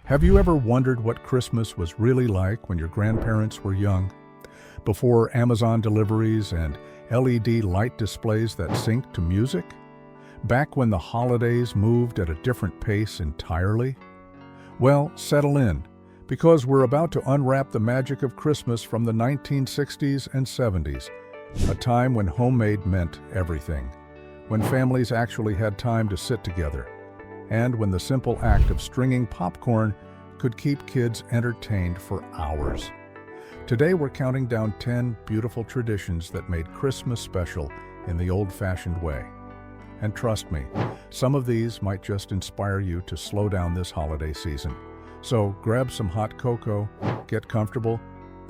Have you ever wondered what Christmas was really like when your grandparents were young? Before Amazon deliveries and LED light displays that synced to music? Back when the holidays moved at a different pace entirely? Well, settle in, because we're about to unwrap the magic of Christmas from the 1960s and 70s, a time when homemade meant everything, when families actually had time to sit together, and when the simple act of stringing popcorn could keep kids entertained for hours. Today we're counting down 10 beautiful traditions that made Christmas special in the old-fashioned way. And trust me, some of these might just inspire you to slow down this holiday season. So grab some hot cocoa, get comfortable,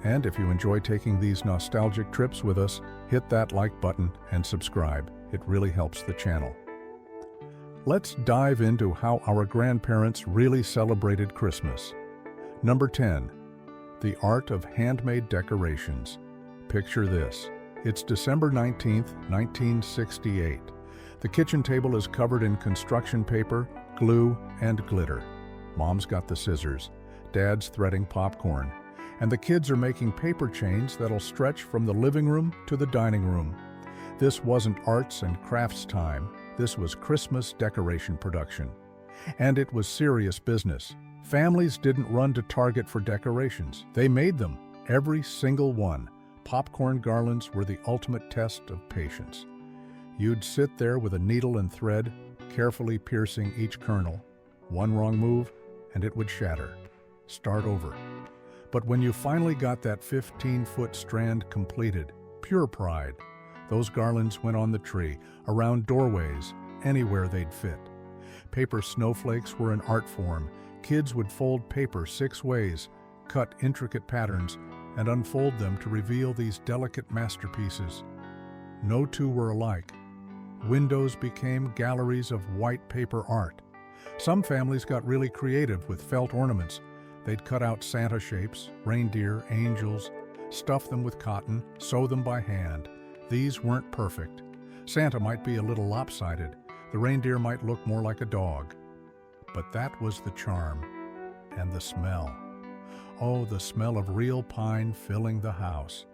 and if you enjoy taking these nostalgic trips with us, hit that like button and subscribe. It really helps the channel. Let's dive into how our grandparents really celebrated Christmas. Number 10. The Art of Handmade Decorations. Picture this. It's December 19th, 1968. The kitchen table is covered in construction paper, glue, and glitter. Mom's got the scissors, Dad's threading popcorn, and the kids are making paper chains that'll stretch from the living room to the dining room. This wasn't arts and crafts time. This was Christmas decoration production. And it was serious business. Families didn't run to Target for decorations. They made them, every single one. Popcorn garlands were the ultimate test of patience. You'd sit there with a needle and thread, carefully piercing each kernel. One wrong move, and it would shatter. Start over. But when you finally got that 15-foot strand completed, pure pride. Those garlands went on the tree, around doorways, anywhere they'd fit. Paper snowflakes were an art form. Kids would fold paper 6 ways, cut intricate patterns, and unfold them to reveal these delicate masterpieces. No two were alike. Windows became galleries of white paper art. Some families got really creative with felt ornaments. They'd cut out Santa shapes, reindeer, angels, stuff them with cotton, sew them by hand. These weren't perfect. Santa might be a little lopsided. The reindeer might look more like a dog. But that was the charm. And the smell. Oh, the smell of real pine filling the house.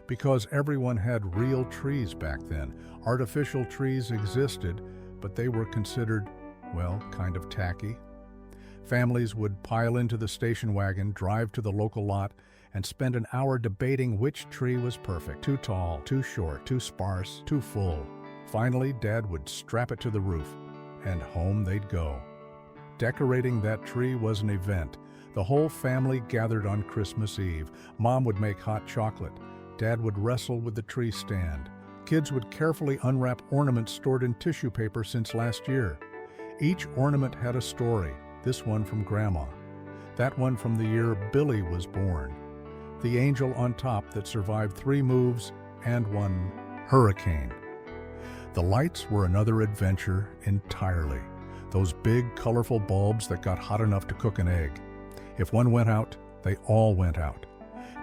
Because everyone had real trees back then. Artificial trees existed, but they were considered, well, kind of tacky. Families would pile into the station wagon, drive to the local lot, and spend an hour debating which tree was perfect. Too tall, too short, too sparse, too full. Finally, Dad would strap it to the roof, and home they'd go. Decorating that tree was an event. The whole family gathered on Christmas Eve. Mom would make hot chocolate. Dad would wrestle with the tree stand. Kids would carefully unwrap ornaments stored in tissue paper since last year. Each ornament had a story. This one from Grandma. That one from the year Billy was born. The angel on top that survived 3 moves and 1 hurricane. The lights were another adventure entirely. Those big, colorful bulbs that got hot enough to cook an egg. If one went out, they all went out.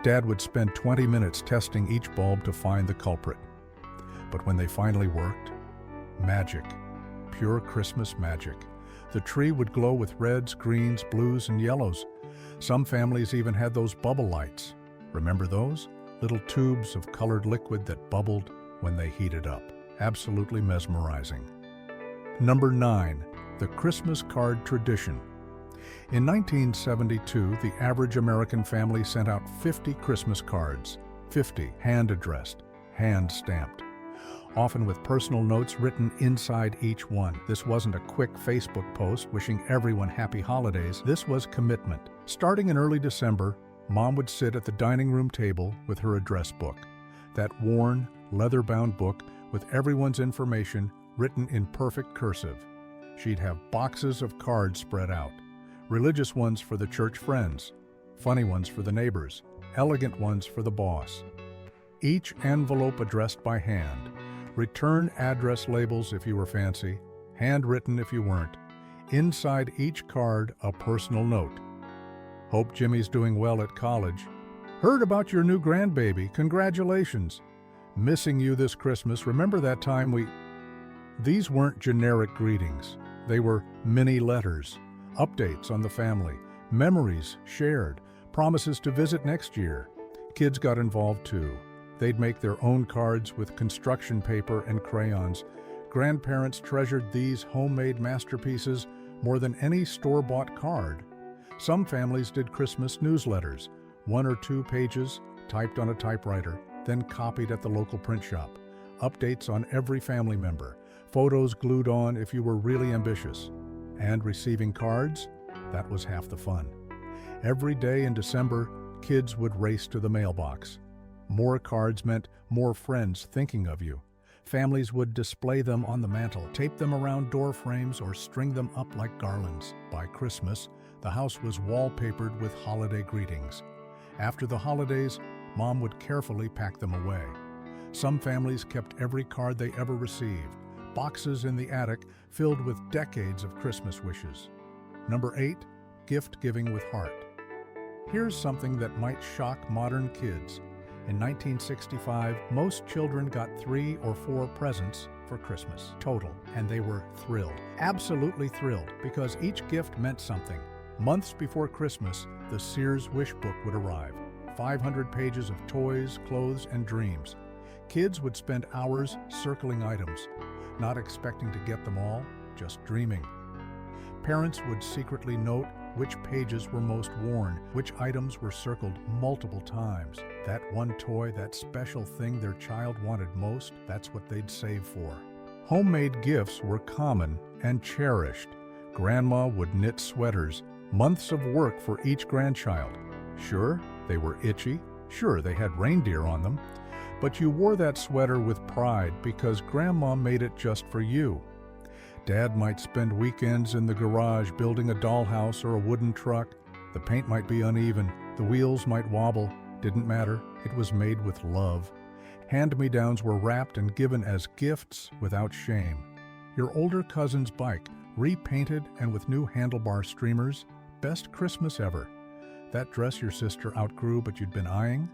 Dad would spend 20 minutes testing each bulb to find the culprit. But when they finally worked, magic. Pure Christmas magic. The tree would glow with reds, greens, blues, and yellows. Some families even had those bubble lights. Remember those? Little tubes of colored liquid that bubbled when they heated up. Absolutely mesmerizing. Number 9. The Christmas card tradition. In 1972, the average American family sent out 50 Christmas cards. 50 hand-addressed, hand-stamped. Often with personal notes written inside each one. This wasn't a quick Facebook post wishing everyone happy holidays. This was commitment. Starting in early December, Mom would sit at the dining room table with her address book. That worn, leather-bound book with everyone's information written in perfect cursive. She'd have boxes of cards spread out. Religious ones for the church friends, funny ones for the neighbors, elegant ones for the boss. Each envelope addressed by hand. Return address labels if you were fancy, handwritten if you weren't. Inside each card, a personal note. Hope Jimmy's doing well at college. Heard about your new grandbaby. Congratulations. Missing you this Christmas. Remember that time we... These weren't generic greetings. They were mini letters, updates on the family, Memories shared, promises to visit next year. Kids got involved too. They'd make their own cards with construction paper and crayons. Grandparents treasured these homemade masterpieces more than any store-bought card. Some families did Christmas newsletters, 1 or 2 pages, typed on a typewriter, then copied at the local print shop. Updates on every family member, photos glued on if you were really ambitious. And receiving cards? That was half the fun. Every day in December, kids would race to the mailbox. More cards meant more friends thinking of you. Families would display them on the mantle, tape them around door frames, or string them up like garlands. By Christmas, the house was wallpapered with holiday greetings. After the holidays, Mom would carefully pack them away. Some families kept every card they ever received, boxes in the attic filled with decades of Christmas wishes. Number 8, gift giving with heart. Here's something that might shock modern kids. In 1965, most children got 3 or 4 presents for Christmas total, and they were thrilled, absolutely thrilled, because each gift meant something. Months before Christmas, the Sears wish book would arrive, 500 pages of toys, clothes, and dreams. Kids would spend hours circling items, not expecting to get them all, just dreaming. Parents would secretly note which pages were most worn, which items were circled multiple times. That one toy, that special thing their child wanted most, that's what they'd save for. Homemade gifts were common and cherished. Grandma would knit sweaters, months of work for each grandchild. Sure, they were itchy. Sure, they had reindeer on them. But you wore that sweater with pride because Grandma made it just for you. Dad might spend weekends in the garage building a dollhouse or a wooden truck. The paint might be uneven, the wheels might wobble. Didn't matter, it was made with love. Hand-me-downs were wrapped and given as gifts without shame. Your older cousin's bike, repainted and with new handlebar streamers, best Christmas ever. That dress your sister outgrew but you'd been eyeing?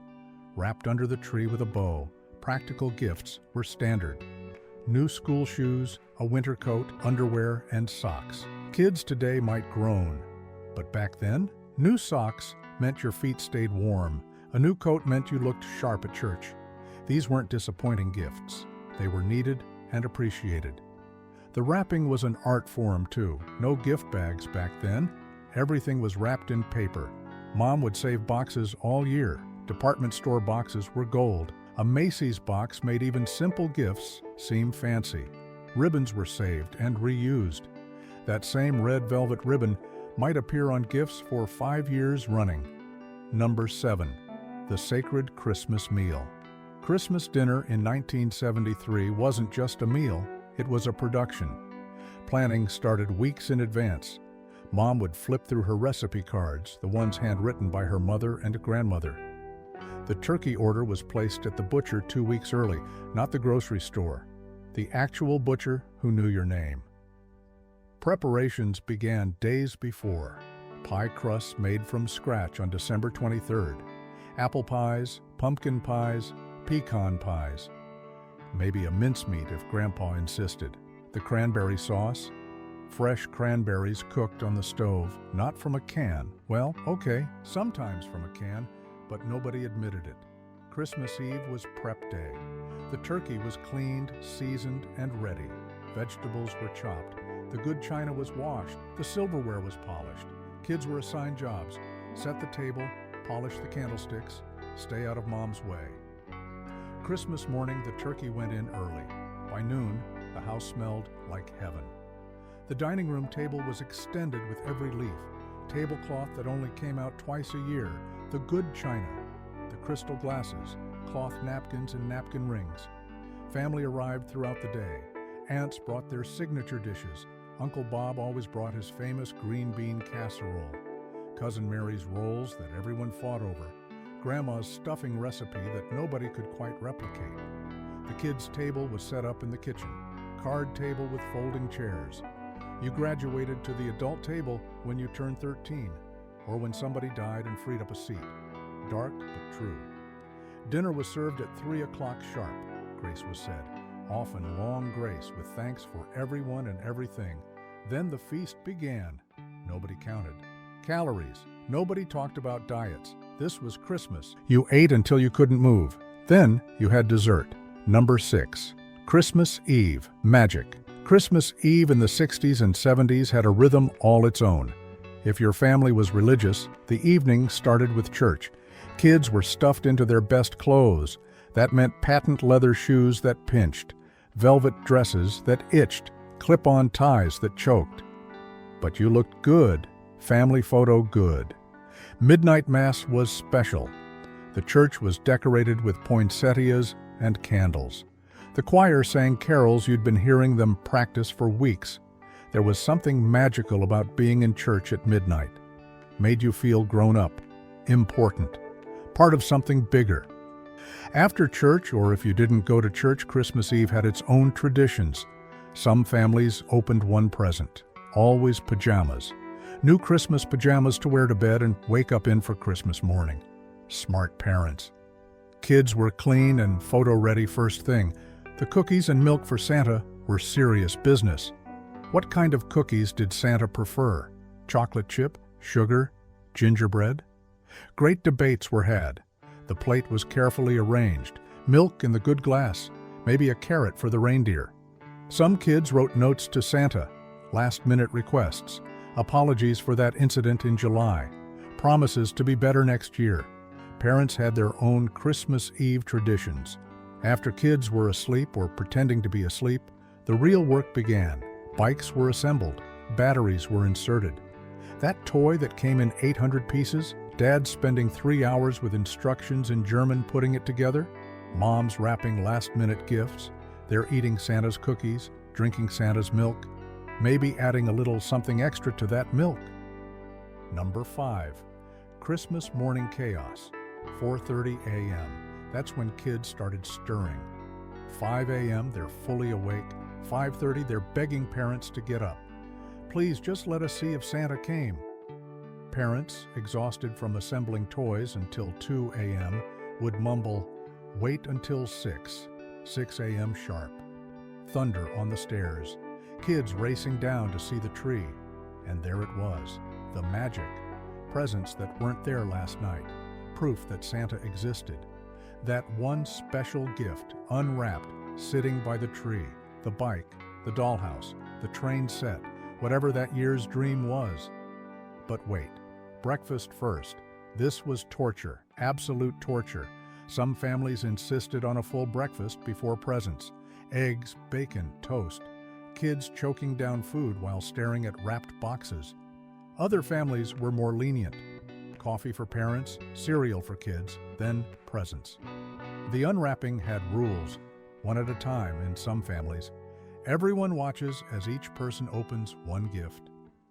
Wrapped under the tree with a bow, practical gifts were standard. New school shoes, a winter coat, underwear, and socks. Kids today might groan, but back then, new socks meant your feet stayed warm. A new coat meant you looked sharp at church. These weren't disappointing gifts. They were needed and appreciated. The wrapping was an art form too. No gift bags back then. Everything was wrapped in paper. Mom would save boxes all year. Department store boxes were gold. A Macy's box made even simple gifts seem fancy. Ribbons were saved and reused. That same red velvet ribbon might appear on gifts for 5 years running. Number 7. The sacred Christmas meal. Christmas dinner in 1973 wasn't just a meal, it was a production. Planning started weeks in advance. Mom would flip through her recipe cards, the ones handwritten by her mother and grandmother. The turkey order was placed at the butcher 2 weeks early, not the grocery store. The actual butcher who knew your name. Preparations began days before. Pie crusts made from scratch on December 23rd. Apple pies, pumpkin pies, pecan pies. Maybe a mincemeat if Grandpa insisted. The cranberry sauce. Fresh cranberries cooked on the stove, not from a can. Well, okay, sometimes from a can, but nobody admitted it. Christmas Eve was prep day. The turkey was cleaned, seasoned, and ready. Vegetables were chopped. The good china was washed. The silverware was polished. Kids were assigned jobs. Set the table, polish the candlesticks, stay out of Mom's way. Christmas morning, the turkey went in early. By noon, the house smelled like heaven. The dining room table was extended with every leaf. Tablecloth that only came out twice a year. The good china. The crystal glasses, cloth napkins and napkin rings. Family arrived throughout the day. Aunts brought their signature dishes. Uncle Bob always brought his famous green bean casserole. Cousin Mary's rolls that everyone fought over. Grandma's stuffing recipe that nobody could quite replicate. The kids' table was set up in the kitchen. Card table with folding chairs. You graduated to the adult table when you turned 13, or when somebody died and freed up a seat. Dark but true. Dinner was served at 3 o'clock sharp, grace was said. Often long grace with thanks for everyone and everything. Then the feast began. Nobody counted. Calories, Nobody talked about diets. This was Christmas. You ate until you couldn't move. Then you had dessert. Number 6. Christmas Eve. Magic. Christmas Eve in the 60s and 70s had a rhythm all its own. If your family was religious, the evening started with church. Kids were stuffed into their best clothes. That meant patent leather shoes that pinched, velvet dresses that itched, clip-on ties that choked. But you looked good. Family photo good. Midnight Mass was special. The church was decorated with poinsettias and candles. The choir sang carols you'd been hearing them practice for weeks. There was something magical about being in church at midnight. Made you feel grown up, important, part of something bigger. After church, or if you didn't go to church, Christmas Eve had its own traditions. Some families opened one present, always pajamas. New Christmas pajamas to wear to bed and wake up in for Christmas morning. Smart parents. Kids were clean and photo-ready first thing. The cookies and milk for Santa were serious business. What kind of cookies did Santa prefer? Chocolate chip, sugar, gingerbread? Great debates were had. The plate was carefully arranged, milk in the good glass, maybe a carrot for the reindeer. Some kids wrote notes to Santa, last-minute requests, apologies for that incident in July, promises to be better next year. Parents had their own Christmas Eve traditions. After kids were asleep or pretending to be asleep, the real work began. Bikes were assembled, batteries were inserted. That toy that came in 800 pieces, Dad spending 3 hours with instructions in German putting it together, Mom's wrapping last-minute gifts, they're eating Santa's cookies, drinking Santa's milk, maybe adding a little something extra to that milk. Number 5. Christmas morning chaos. 4:30 a.m. That's when kids started stirring. 5 a.m. they're fully awake. 5:30 they're begging parents to get up. Please just let us see if Santa came. Parents, exhausted from assembling toys until 2 a.m., would mumble, wait until 6 a.m. sharp. Thunder on the stairs. Kids racing down to see the tree. And there it was, the magic. Presents that weren't there last night. Proof that Santa existed. That one special gift, unwrapped, sitting by the tree. The bike, the dollhouse, the train set, whatever that year's dream was. But wait, breakfast first. This was torture, absolute torture. Some families insisted on a full breakfast before presents. Eggs, bacon, toast. Kids choking down food while staring at wrapped boxes. Other families were more lenient. Coffee for parents, cereal for kids, then presents. The unwrapping had rules, one at a time in some families. Everyone watches as each person opens one gift.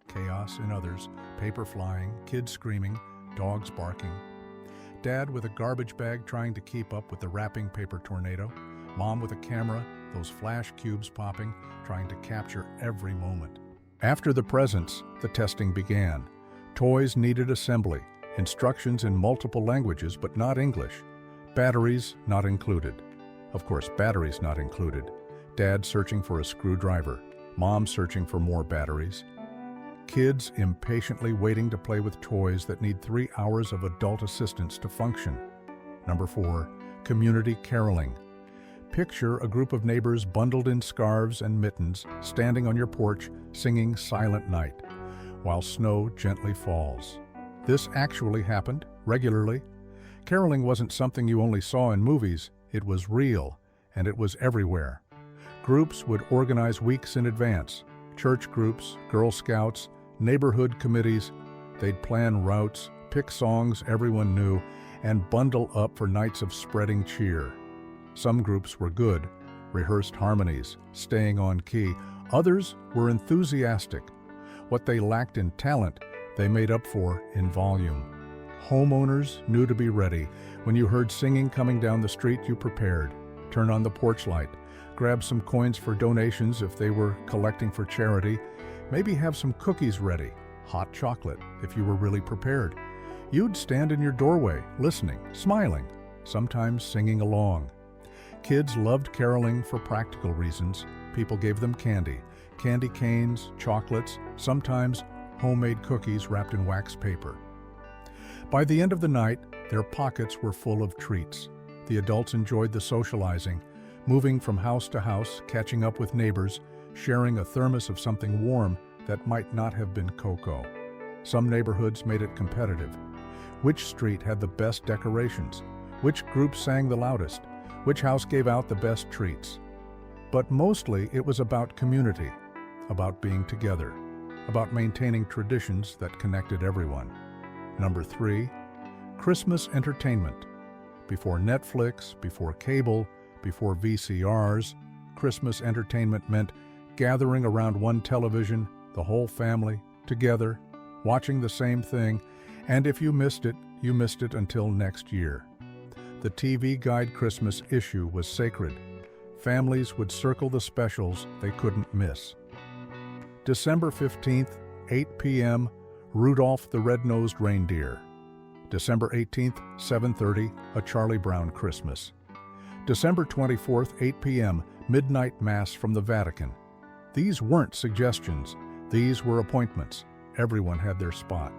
Chaos in others, paper flying, kids screaming, dogs barking. Dad with a garbage bag trying to keep up with the wrapping paper tornado. Mom with a camera, those flash cubes popping, trying to capture every moment. After the presents, the testing began. Toys needed assembly, instructions in multiple languages but not English. Batteries not included. Of course, batteries not included. Dad searching for a screwdriver, Mom searching for more batteries. Kids impatiently waiting to play with toys that need 3 hours of adult assistance to function. Number 4, community caroling. Picture a group of neighbors bundled in scarves and mittens, standing on your porch, singing Silent Night, while snow gently falls. This actually happened, regularly. Caroling wasn't something you only saw in movies. It was real, and it was everywhere. Groups would organize weeks in advance. Church groups, Girl Scouts, neighborhood committees. They'd plan routes, pick songs everyone knew, and bundle up for nights of spreading cheer. Some groups were good, rehearsed harmonies, staying on key. Others were enthusiastic. What they lacked in talent, they made up for in volume. Homeowners knew to be ready. When you heard singing coming down the street, you prepared. Turn on the porch light. Grab some coins for donations if they were collecting for charity. Maybe have some cookies ready. Hot chocolate if you were really prepared. You'd stand in your doorway, listening, smiling, sometimes singing along. Kids loved caroling for practical reasons. People gave them candy canes, chocolates, sometimes homemade cookies wrapped in wax paper. By the end of the night, their pockets were full of treats. The adults enjoyed the socializing, moving from house to house, catching up with neighbors, sharing a thermos of something warm that might not have been cocoa. Some neighborhoods made it competitive. Which street had the best decorations? Which group sang the loudest? Which house gave out the best treats? But mostly it was about community, about being together, about maintaining traditions that connected everyone. Number 3, Christmas entertainment. Before Netflix, before cable, before VCRs, Christmas entertainment meant gathering around one television, the whole family, together, watching the same thing, and if you missed it until next year. The TV Guide Christmas issue was sacred. Families would circle the specials they couldn't miss. December 15th, 8 p.m., Rudolph the Red-Nosed Reindeer. December 18th, 7:30, A Charlie Brown Christmas. December 24th, 8 p.m., Midnight Mass from the Vatican. These weren't suggestions. These were appointments. Everyone had their spot.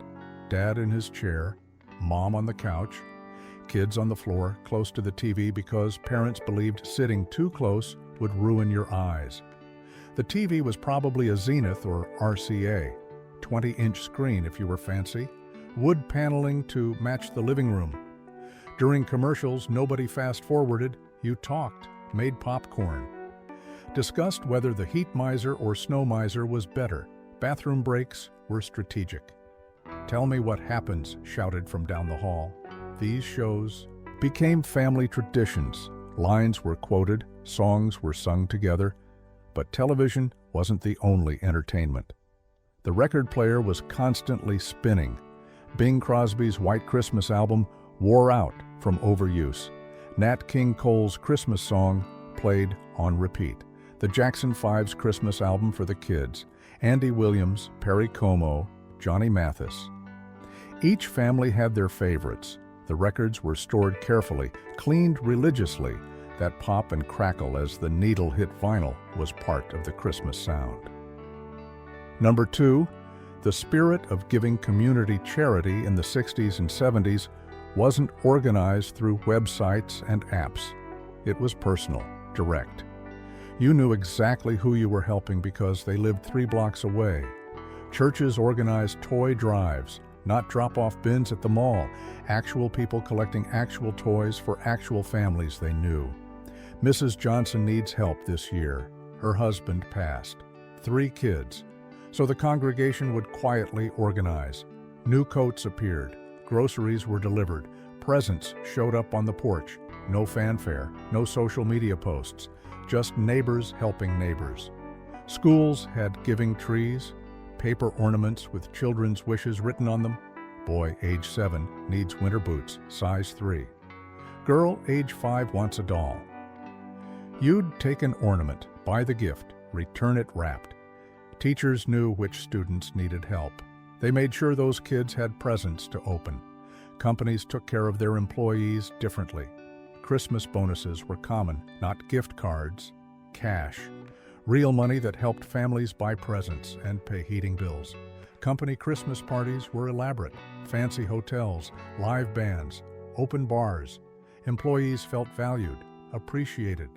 Dad in his chair, Mom on the couch, kids on the floor close to the TV because parents believed sitting too close would ruin your eyes. The TV was probably a Zenith or RCA, 20-inch screen if you were fancy, wood paneling to match the living room. During commercials, nobody fast-forwarded. You talked, made popcorn. Discussed whether the heat miser or snow miser was better. Bathroom breaks were strategic. Tell me what happens, shouted from down the hall. These shows became family traditions. Lines were quoted, songs were sung together, but television wasn't the only entertainment. The record player was constantly spinning. Bing Crosby's White Christmas album wore out from overuse. Nat King Cole's Christmas song played on repeat. The Jackson 5's Christmas album for the kids. Andy Williams, Perry Como, Johnny Mathis. Each family had their favorites. The records were stored carefully, cleaned religiously. That pop and crackle as the needle hit vinyl was part of the Christmas sound. Number 2, the spirit of giving community charity in the 60s and 70s wasn't organized through websites and apps. It was personal, direct. You knew exactly who you were helping because they lived 3 blocks away. Churches organized toy drives, not drop-off bins at the mall, actual people collecting actual toys for actual families they knew. Mrs. Johnson needs help this year. Her husband passed. 3 kids. So the congregation would quietly organize. New coats appeared. Groceries were delivered. Presents showed up on the porch. No fanfare, no social media posts. Just neighbors helping neighbors. Schools had giving trees, paper ornaments with children's wishes written on them. Boy, age 7, needs winter boots, size 3. Girl, age 5, wants a doll. You'd take an ornament, buy the gift, return it wrapped. Teachers knew which students needed help. They made sure those kids had presents to open. Companies took care of their employees differently. Christmas bonuses were common, not gift cards, cash. Real money that helped families buy presents and pay heating bills. Company Christmas parties were elaborate. Fancy hotels, live bands, open bars. Employees felt valued, appreciated.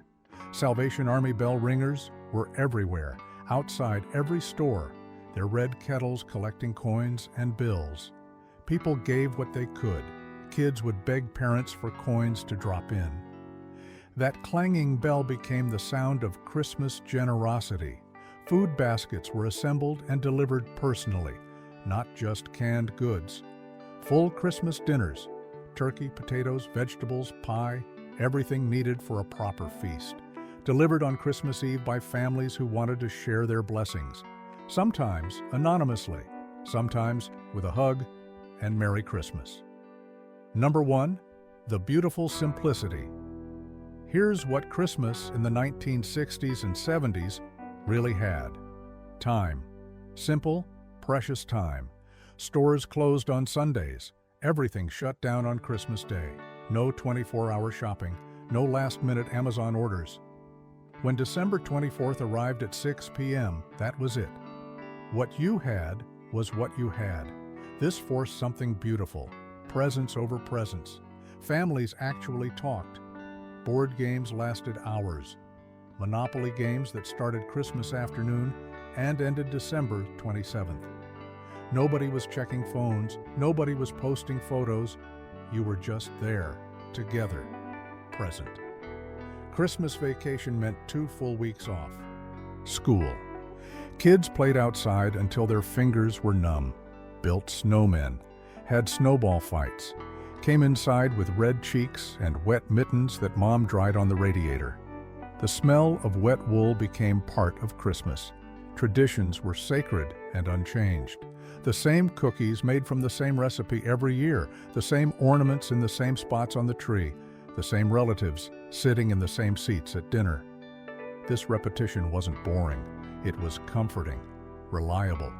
Salvation Army bell ringers were everywhere, outside every store, their red kettles collecting coins and bills. People gave what they could. Kids would beg parents for coins to drop in. That clanging bell became the sound of Christmas generosity. Food baskets were assembled and delivered personally, not just canned goods. Full Christmas dinners, turkey, potatoes, vegetables, pie, everything needed for a proper feast. Delivered on Christmas Eve by families who wanted to share their blessings. Sometimes anonymously, sometimes with a hug and Merry Christmas. Number 1, the beautiful simplicity. Here's what Christmas in the 1960s and 70s really had. Time. Simple, precious time. Stores closed on Sundays. Everything shut down on Christmas Day. No 24-hour shopping. No last-minute Amazon orders. When December 24th arrived at 6 p.m., that was it. What you had was what you had. This forced something beautiful. presents over presents. Families actually talked. Board games lasted hours. Monopoly games that started Christmas afternoon and ended December 27th. Nobody was checking phones, nobody was posting photos. You were just there, together, present. Christmas vacation meant 2 full weeks off. School. Kids played outside until their fingers were numb, built snowmen, had snowball fights, came inside with red cheeks and wet mittens that Mom dried on the radiator. The smell of wet wool became part of Christmas. Traditions were sacred and unchanged. The same cookies made from the same recipe every year, the same ornaments in the same spots on the tree, the same relatives sitting in the same seats at dinner. This repetition wasn't boring. It was comforting, reliable.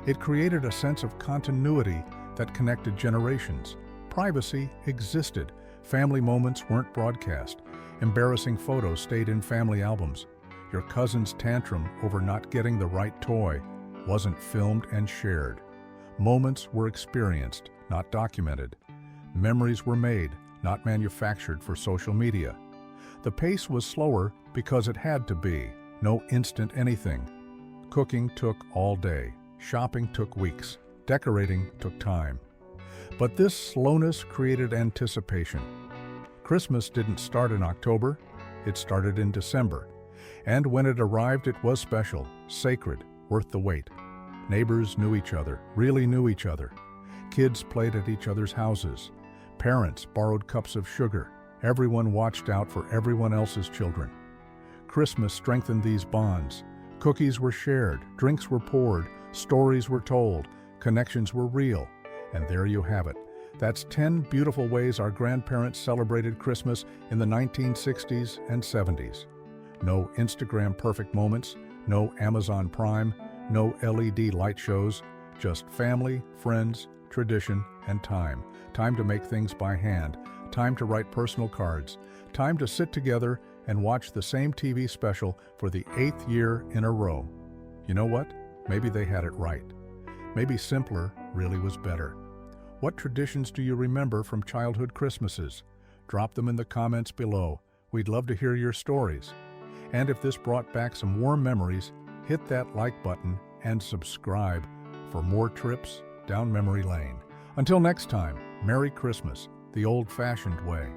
It created a sense of continuity that connected generations. Privacy existed. Family moments weren't broadcast. Embarrassing photos stayed in family albums. Your cousin's tantrum over not getting the right toy wasn't filmed and shared. Moments were experienced, not documented. Memories were made, not manufactured for social media. The pace was slower because it had to be. No instant anything. Cooking took all day. Shopping took weeks. Decorating took time. But this slowness created anticipation. Christmas didn't start in October, it started in December. And when it arrived, it was special, sacred, worth the wait. Neighbors knew each other, really knew each other. Kids played at each other's houses. Parents borrowed cups of sugar. Everyone watched out for everyone else's children. Christmas strengthened these bonds. Cookies were shared, drinks were poured, stories were told, connections were real. And there you have it. That's 10 beautiful ways our grandparents celebrated Christmas in the 1960s and 70s. No Instagram perfect moments, no Amazon Prime, no LED light shows, just family, friends, tradition, and time. Time to make things by hand, time to write personal cards, time to sit together and watch the same TV special for the 8th year in a row. You know what? Maybe they had it right. Maybe simpler really was better. What traditions do you remember from childhood Christmases? Drop them in the comments below. We'd love to hear your stories. And if this brought back some warm memories, hit that like button and subscribe for more trips down memory lane. Until next time, Merry Christmas, the old-fashioned way.